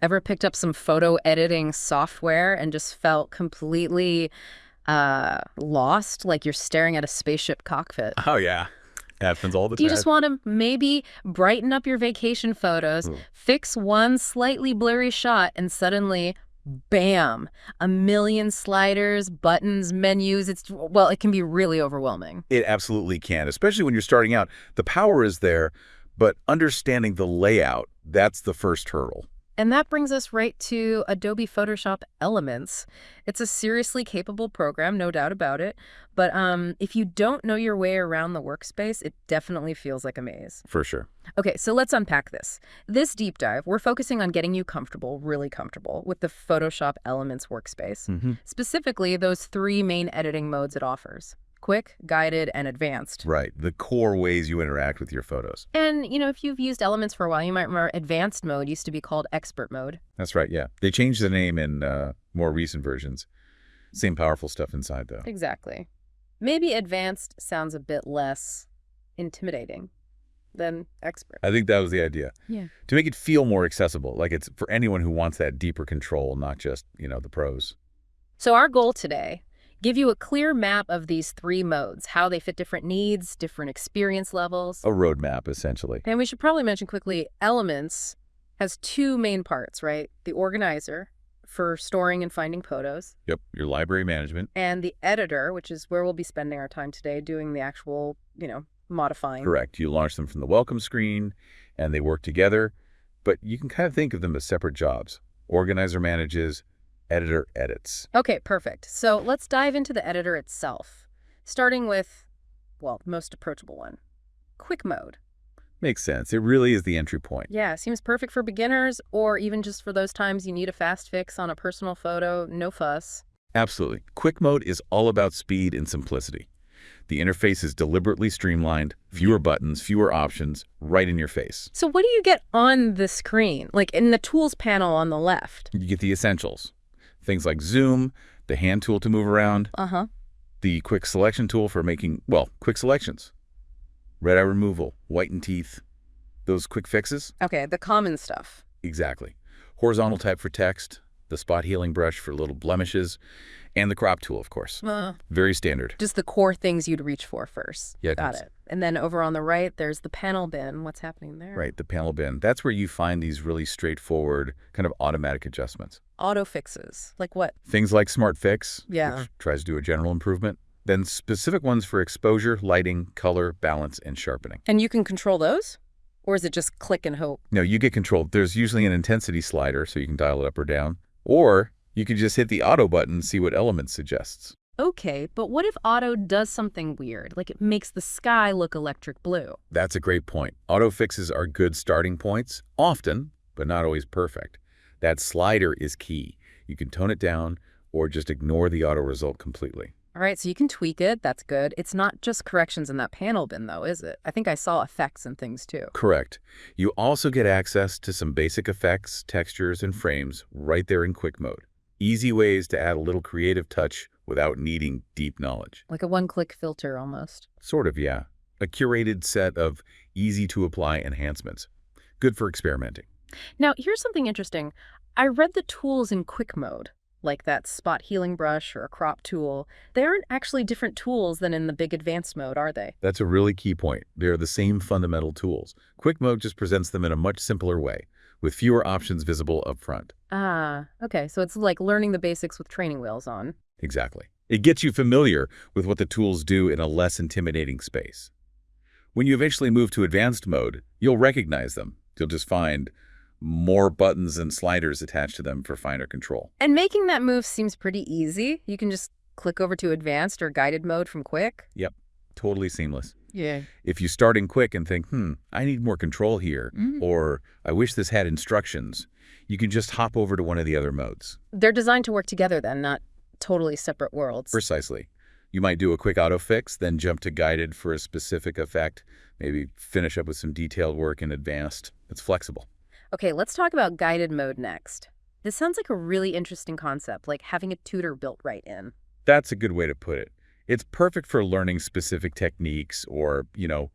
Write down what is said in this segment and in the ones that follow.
Ever picked up some photo editing software and just felt completely lost, like you're staring at a spaceship cockpit? Oh, yeah. Happens all the You time. just want to maybe brighten up your vacation photos, Hmm. fix one slightly blurry shot, and suddenly, bam, a million sliders, buttons, menus. Well, it can be really overwhelming. It absolutely can, especially when you're starting out. The power is there, but understanding the layout, that's the first hurdle. And that brings us right to Adobe Photoshop Elements. It's a seriously capable program, no doubt about it. But if you don't know your way around the workspace, it definitely feels like a maze. For sure. Okay, so let's unpack this. This deep dive, we're focusing on getting you comfortable, really comfortable, with the Photoshop Elements workspace. Specifically, those three main editing modes it offers: quick, guided, and advanced. Right. The core ways you interact with your photos. And, if you've used Elements for a while, you might remember advanced mode used to be called expert mode. That's right, yeah. They changed the name in more recent versions. Same powerful stuff inside, though. Exactly. Maybe advanced sounds a bit less intimidating than expert. I think that was the idea. Yeah. To make it feel more accessible, like it's for anyone who wants that deeper control, not just, the pros. So our goal today, give you a clear map of these three modes, how they fit different needs, different experience levels. A roadmap, essentially. And we should probably mention quickly, Elements has two main parts, right? The organizer for storing and finding photos, Yep, your library management. and the editor, which is where we'll be spending our time today doing the actual, modifying. Correct. You launch them from the welcome screen, and they work together, but you can kind of think of them as separate jobs. Organizer manages, editor edits. Okay, perfect. So let's dive into the editor itself, starting with, well, the most approachable one, quick mode. Makes sense. It really is the entry point. Yeah, seems perfect for beginners or even just for those times you need a fast fix on a personal photo, no fuss. Absolutely. Quick mode is all about speed and simplicity. The interface is deliberately streamlined, fewer buttons, fewer options, right in your face. So what do you get on the screen, like in the tools panel on the left? You get the essentials. Things like zoom, the hand tool to move around, Uh-huh. the quick selection tool for making, well, quick selections. Red eye removal, whiten teeth, those quick fixes. Okay, the common stuff. Exactly. Horizontal type for text, the spot healing brush for little blemishes, and the crop tool, of course. Very standard. Just the core things you'd reach for first. Yeah, Got it. And then over on the right, there's the panel bin. What's happening there? Right, the panel bin. That's where you find these really straightforward kind of automatic adjustments. Auto fixes. Like what? Things like Smart Fix, Yeah. which tries to do a general improvement. Then specific ones for exposure, lighting, color, balance, and sharpening. And you can control those? Or is it just click and hope? No, you get control. There's usually an intensity slider, so you can dial it up or down. Or you can just hit the auto button and see what element suggests. Okay, but what if auto does something weird? Like it makes the sky look electric blue. That's a great point. Auto fixes are good starting points, often, but not always perfect. That slider is key. You can tone it down or just ignore the auto result completely. All right, so you can tweak it. That's good. It's not just corrections in that panel bin, though, is it? I think I saw effects and things, too. Correct. You also get access to some basic effects, textures, and frames right there in quick mode. Easy ways to add a little creative touch without needing deep knowledge. Like a one-click filter, almost. Sort of, yeah. A curated set of easy-to-apply enhancements. Good for experimenting. Now, here's something interesting. I read the tools in quick mode, like that spot healing brush or a crop tool. They aren't actually different tools than in the big advanced mode, are they? That's a really key point. They're the same fundamental tools. Quick mode just presents them in a much simpler way, with fewer options visible up front. Ah, okay. So it's like learning the basics with training wheels on. Exactly. It gets you familiar with what the tools do in a less intimidating space. When you eventually move to advanced mode, you'll recognize them. You'll just find more buttons and sliders attached to them for finer control. And making that move seems pretty easy. You can just click over to advanced or guided mode from quick. Yep, totally seamless. Yeah. If you start in quick and think, I need more control here, or I wish this had instructions, you can just hop over to one of the other modes. They're designed to work together then, not totally separate worlds. Precisely. You might do a quick auto fix, then jump to guided for a specific effect, maybe finish up with some detailed work in advanced. It's flexible. Okay, let's talk about guided mode next. This sounds like a really interesting concept, like having a tutor built right in. That's a good way to put it. It's perfect for learning specific techniques or,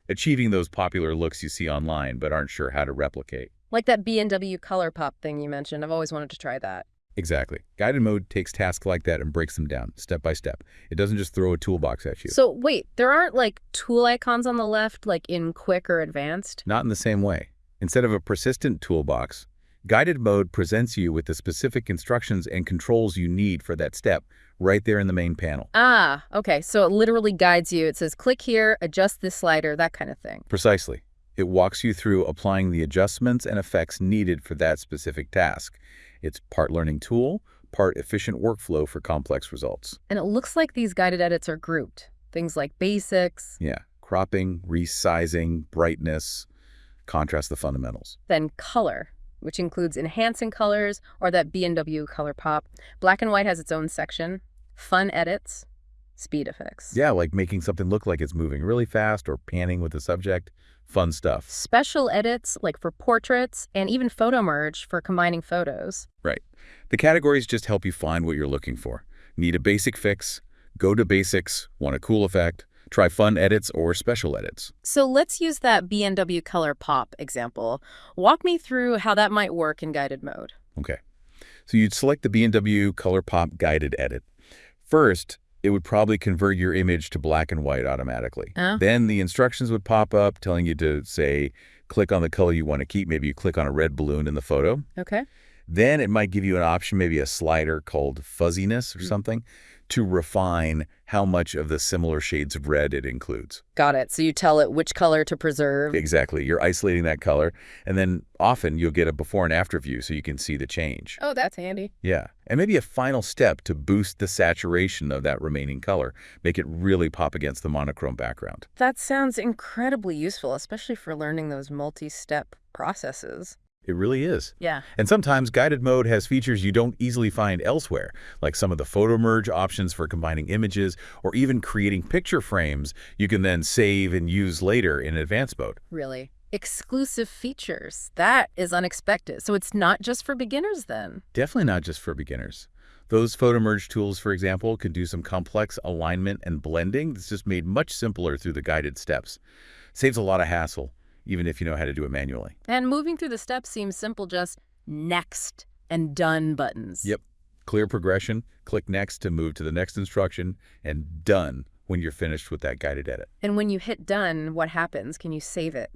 achieving those popular looks you see online but aren't sure how to replicate. Like that B&W color pop thing you mentioned. I've always wanted to try that. Exactly. Guided mode takes tasks like that and breaks them down, step by step. It doesn't just throw a toolbox at you. So wait, there aren't like tool icons on the left, like in quick or advanced? Not in the same way. Instead of a persistent toolbox, guided mode presents you with the specific instructions and controls you need for that step right there in the main panel. Ah, okay. So it literally guides you. It says, click here, adjust this slider, that kind of thing. Precisely. It walks you through applying the adjustments and effects needed for that specific task. It's part learning tool, part efficient workflow for complex results. And it looks like these guided edits are grouped. Things like basics. Yeah, cropping, resizing, brightness, contrast the fundamentals. Then color, which includes enhancing colors or that B&W color pop. Black and white has its own section. Fun edits, speed effects. Yeah, like making something look like it's moving really fast or panning with the subject. Fun stuff. Special edits, like for portraits, and even photo merge for combining photos. Right. The categories just help you find what you're looking for. Need a basic fix? Go to basics. Want a cool effect? Try fun edits or special edits. So let's use that B&W color pop example. Walk me through how that might work in guided mode. Okay. So you'd select the B&W Color Pop Guided Edit. First, it would probably convert your image to black and white automatically. Then the instructions would pop up telling you to, say, click on the color you want to keep. Maybe you click on a red balloon in the photo. Okay. Then it might give you an option, maybe a slider called fuzziness or something, to refine how much of the similar shades of red it includes. Got it. So you tell it which color to preserve. Exactly. You're isolating that color, and then often you'll get a before and after view so you can see the change. Oh, that's handy. Yeah. And maybe a final step to boost the saturation of that remaining color, make it really pop against the monochrome background. That sounds incredibly useful, especially for learning those multi-step processes. It really is. Yeah. And sometimes guided mode has features you don't easily find elsewhere, like some of the photo merge options for combining images or even creating picture frames you can then save and use later in advanced mode. Really? Exclusive features. That is unexpected. So it's not just for beginners then? Definitely not just for beginners. Those photo merge tools, for example, can do some complex alignment and blending that's just made much simpler through the guided steps. Saves a lot of hassle, even if you know how to do it manually. And moving through the steps seems simple, just next and done buttons. Yep. Clear progression, click next to move to the next instruction, and done when you're finished with that guided edit. And when you hit done, what happens? Can you save it?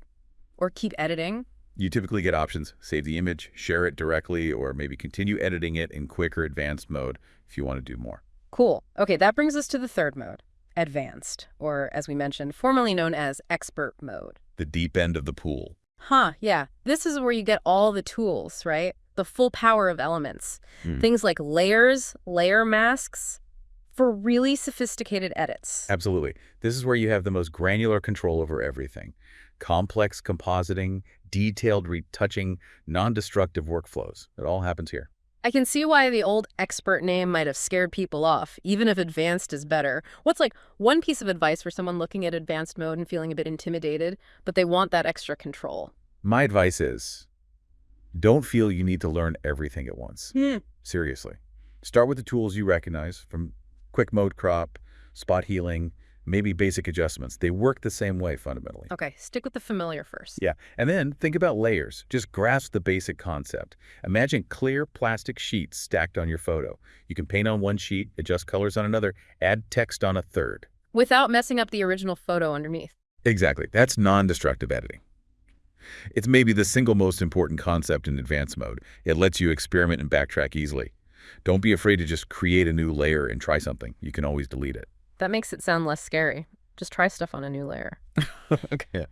Or keep editing? You typically get options, save the image, share it directly, or maybe continue editing it in quick or advanced mode if you want to do more. Cool. Okay, that brings us to the third mode, advanced, or as we mentioned, formerly known as expert mode. The deep end of the pool. Yeah. This is where you get all the tools, right? The full power of elements. Things like layers, layer masks, for really sophisticated edits. Absolutely. This is where you have the most granular control over everything. Complex compositing, detailed retouching, non-destructive workflows. It all happens here. I can see why the old expert name might have scared people off, even if advanced is better. What's like one piece of advice for someone looking at advanced mode and feeling a bit intimidated, but they want that extra control? My advice is, don't feel you need to learn everything at once. Seriously. Start with the tools you recognize, from quick mode crop, spot healing, maybe basic adjustments. They work the same way fundamentally. Okay, stick with the familiar first. Yeah, and then think about layers. Just grasp the basic concept. Imagine clear plastic sheets stacked on your photo. You can paint on one sheet, adjust colors on another, add text on a third. Without messing up the original photo underneath. Exactly. That's non-destructive editing. It's maybe the single most important concept in advanced mode. It lets you experiment and backtrack easily. Don't be afraid to just create a new layer and try something. You can always delete it. That makes it sound less scary. Just try stuff on a new layer. Okay.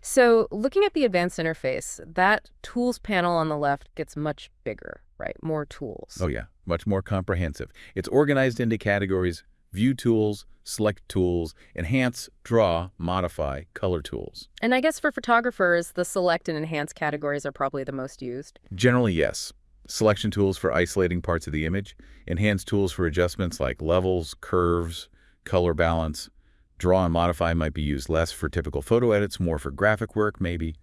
So looking at the advanced interface, that tools panel on the left gets much bigger, right? More tools. Oh yeah, much more comprehensive. It's organized into categories: view tools, select tools, enhance, draw, modify, color tools. And I guess for photographers, the select and enhance categories are probably the most used. Generally, yes. Selection tools for isolating parts of the image, enhance tools for adjustments like levels, curves, color balance. Draw and modify might be used less for typical photo edits, more for graphic work maybe,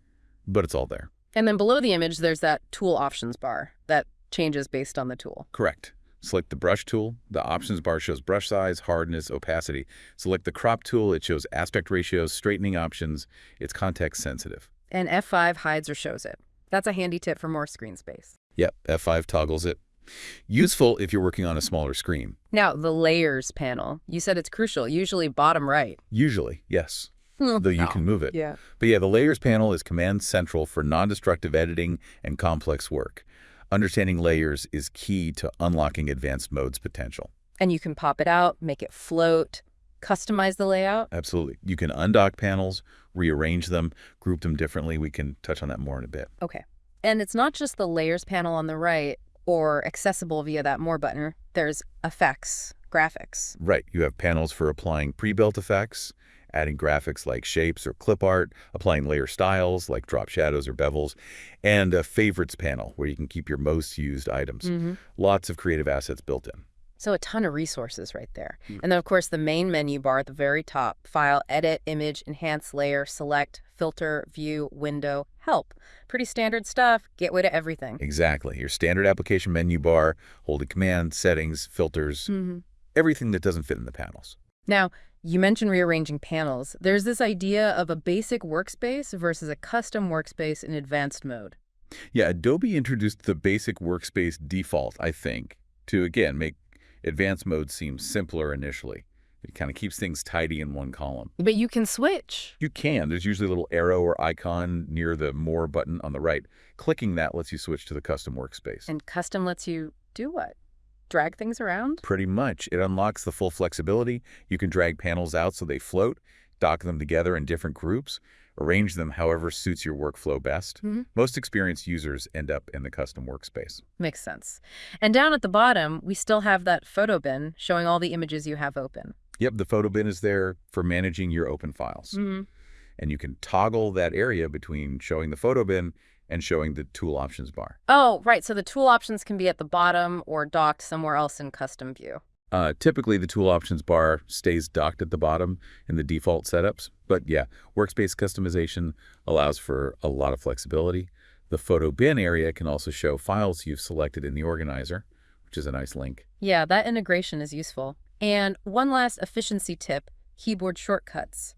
but it's all there. And then below the image, there's that tool options bar that changes based on the tool. Correct. Select the brush tool. The options bar shows brush size, hardness, opacity. Select the crop tool. It shows aspect ratios, straightening options. It's context sensitive. And F5 hides or shows it. That's a handy tip for more screen space. Yep, F5 toggles it. Useful if you're working on a smaller screen. Now, the layers panel. You said it's crucial, usually bottom right. Usually, yes. Though you can move it. Yeah. But yeah, the layers panel is command central for non-destructive editing and complex work. Understanding layers is key to unlocking advanced mode's potential. And you can pop it out, make it float, customize the layout. Absolutely. You can undock panels, rearrange them, group them differently. We can touch on that more in a bit. Okay. And it's not just the layers panel on the right or accessible via that More button. There's effects, graphics. Right. You have panels for applying pre-built effects, adding graphics like shapes or clip art, applying layer styles like drop shadows or bevels, and a favorites panel where you can keep your most used items. Lots of creative assets built in. So a ton of resources right there. And then, of course, the main menu bar at the very top: File, Edit, Image, Enhance, Layer, Select, Filter, View, Window, Help. Pretty standard stuff. Gateway to everything. Exactly. Your standard application menu bar, holding command, settings, filters, everything that doesn't fit in the panels. Now, you mentioned rearranging panels. There's this idea of a basic workspace versus a custom workspace in advanced mode. Yeah, Adobe introduced the basic workspace default, I think, to, again, make advanced mode seem simpler initially. It kind of keeps things tidy in one column. But you can switch. You can. There's usually a little arrow or icon near the More button on the right. Clicking that lets you switch to the custom workspace. And custom lets you do what? Drag things around? Pretty much. It unlocks the full flexibility. You can drag panels out so they float, dock them together in different groups, arrange them however suits your workflow best. Most experienced users end up in the custom workspace. Makes sense. And down at the bottom, we still have that photo bin showing all the images you have open. Yep, the photo bin is there for managing your open files. And you can toggle that area between showing the photo bin and showing the tool options bar. Oh, right. So the tool options can be at the bottom or docked somewhere else in custom view. Typically, the tool options bar stays docked at the bottom in the default setups. But yeah, workspace customization allows for a lot of flexibility. The photo bin area can also show files you've selected in the organizer, which is a nice link. Yeah, that integration is useful. And one last efficiency tip: keyboard shortcuts.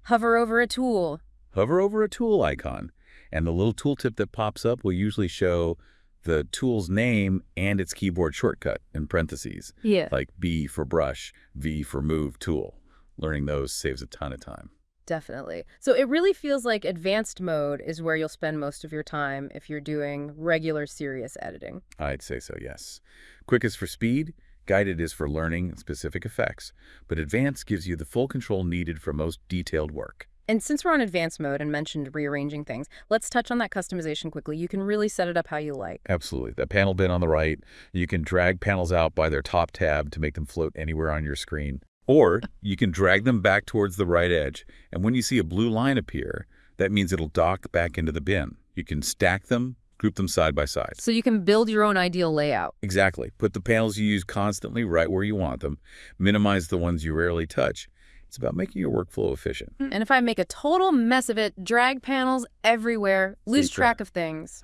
Hover over a tool. Hover over a tool icon, and the little tooltip that pops up will usually show the tool's name and its keyboard shortcut in parentheses. Yeah. Like B for brush, V for move tool. Learning those saves a ton of time. Definitely. So it really feels like advanced mode is where you'll spend most of your time if you're doing regular serious editing. I'd say so, yes. Quick is for speed, guided is for learning specific effects, but advanced gives you the full control needed for most detailed work. And since we're on advanced mode and mentioned rearranging things, let's touch on that customization quickly. You can really set it up how you like. Absolutely. That panel bin on the right, you can drag panels out by their top tab to make them float anywhere on your screen. Or you can drag them back towards the right edge, and when you see a blue line appear, that means it'll dock back into the bin. You can stack them, group them side by side. So you can build your own ideal layout. Exactly. Put the panels you use constantly right where you want them. Minimize the ones you rarely touch. It's about making your workflow efficient. And if I make a total mess of it, drag panels everywhere, lose track of things.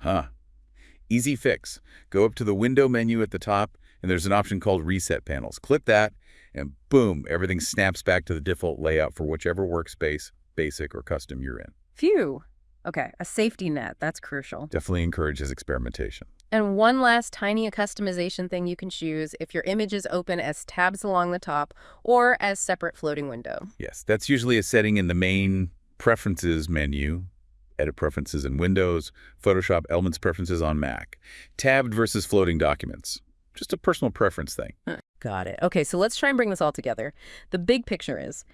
Easy fix. Go up to the window menu at the top, and there's an option called Reset Panels. Click that, and boom, everything snaps back to the default layout for whichever workspace, basic or custom, you're in. Phew. Okay, a safety net. That's crucial. Definitely encourages experimentation. And one last tiny customization thing you can choose if your image is open as tabs along the top or as separate floating window. Yes, that's usually a setting in the main Preferences menu, Edit Preferences in Windows, Photoshop Elements Preferences on Mac. Tabbed versus floating documents. Just a personal preference thing. Got it. Okay, so let's try and bring this all together. The big picture is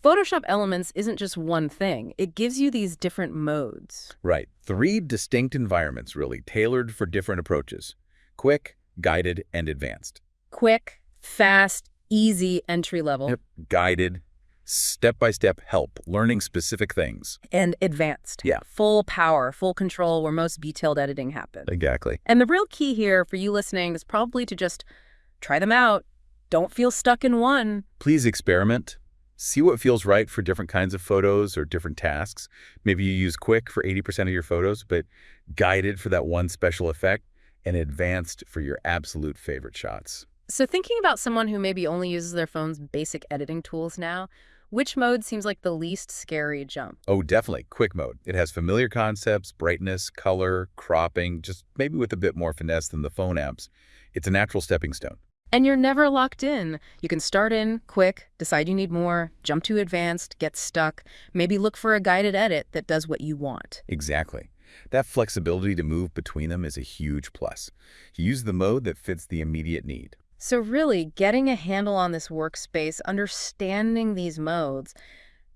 Photoshop Elements isn't just one thing. It gives you these different modes. Right. 3 distinct environments, really, tailored for different approaches. Quick, guided, and advanced. Quick, fast, easy, entry level. Yep. Guided, step-by-step help, learning specific things. And advanced. Yeah. Full power, full control, where most detailed editing happens. Exactly. And the real key here for you listening is probably to just try them out. Don't feel stuck in one. Please experiment. See what feels right for different kinds of photos or different tasks. Maybe you use Quick for 80% of your photos, but Guided for that one special effect, and Advanced for your absolute favorite shots. So thinking about someone who maybe only uses their phone's basic editing tools now, Which mode seems like the least scary jump? Oh, definitely. Quick mode. It has familiar concepts, brightness, color, cropping, just maybe with a bit more finesse than the phone apps. It's a natural stepping stone. And you're never locked in. You can start in quick, decide you need more, jump to advanced, get stuck, maybe look for a guided edit that does what you want. Exactly. That flexibility to move between them is a huge plus. You use the mode that fits the immediate need. So really, getting a handle on this workspace, understanding these modes,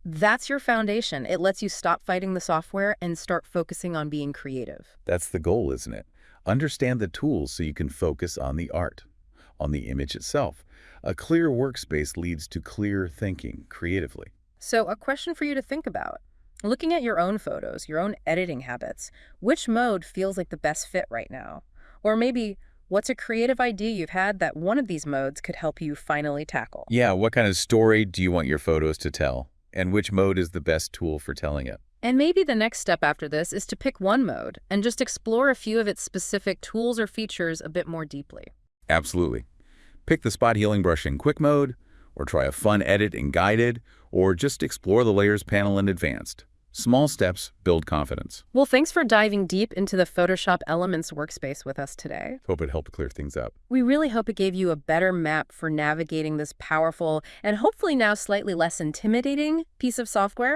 that's your foundation. It lets you stop fighting the software and start focusing on being creative. That's the goal, isn't it? Understand the tools so you can focus on the art, on the image itself. A clear workspace leads to clear thinking creatively. So a question for you to think about. Looking at your own photos, your own editing habits, which mode feels like the best fit right now? Or maybe, what's a creative idea you've had that one of these modes could help you finally tackle? Yeah, what kind of story do you want your photos to tell? And which mode is the best tool for telling it? And maybe the next step after this is to pick one mode and just explore a few of its specific tools or features a bit more deeply. Absolutely. Pick the spot healing brush in quick mode, or try a fun edit in guided, or just explore the layers panel in advanced. Small steps build confidence. Well, thanks for diving deep into the Photoshop Elements workspace with us today. Hope it helped clear things up. We really hope it gave you a better map for navigating this powerful and hopefully now slightly less intimidating piece of software.